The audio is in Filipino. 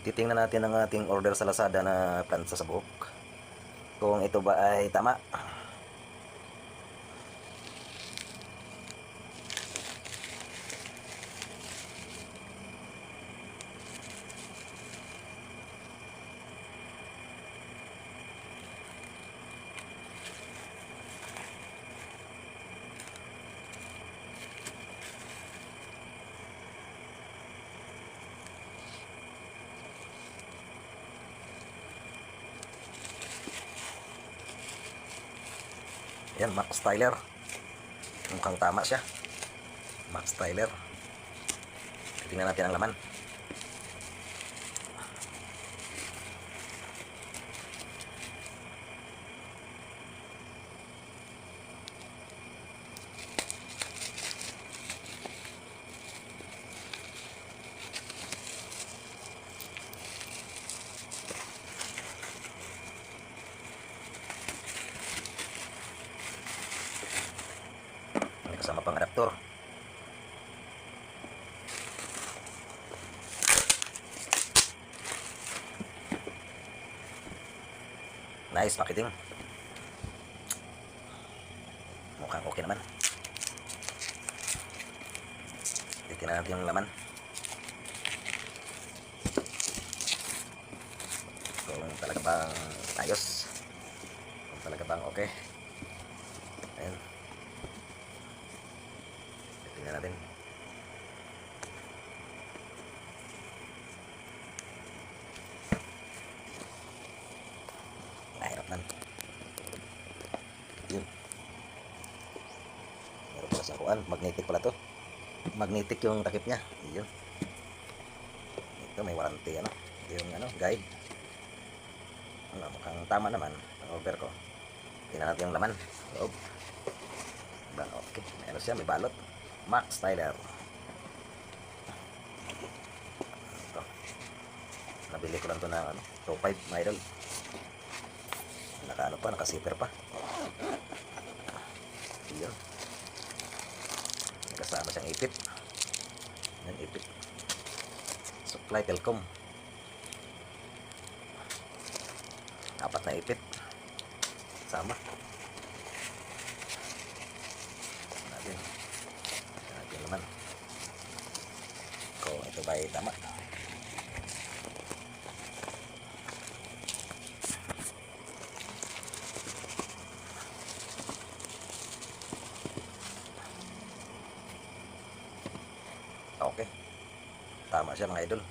Titingnan natin ang ating order sa Lazada na plansa sa buhok. Kung ito ba ay tama. Yan, Max Tyler. Mukhang tama siya. Max Tyler. Tingnan natin ang laman. May kasama pang adaptor. Nice packaging. Mukhang okay naman. Titingnan natin yung laman. Kung talaga bang ayos. Kung talaga bang okay. Ayan. Titingnan natin. Nahirap nan. Yun. Meron pala sa kuan. Magnetic pala to. Magnetic yung takip niya. Yun. Ito may warranty ano. Yung ano, guide. Ano, mukhang tama naman ang order ko. Tingnan natin yung laman. Loob. Okay. Meron siya, may balot. Max Tyler. Ito. Nabili ko lang to na ano, 2.5 my idol. Naka ano pa, naka zipper pa. Yun. May kasama siyang ipit. Yan, ipit. Supply Telcom. 4 na ipit. Sama. Natin. Natin naman. Kung ito ba ay tama. Okay. Tama siya mga idol.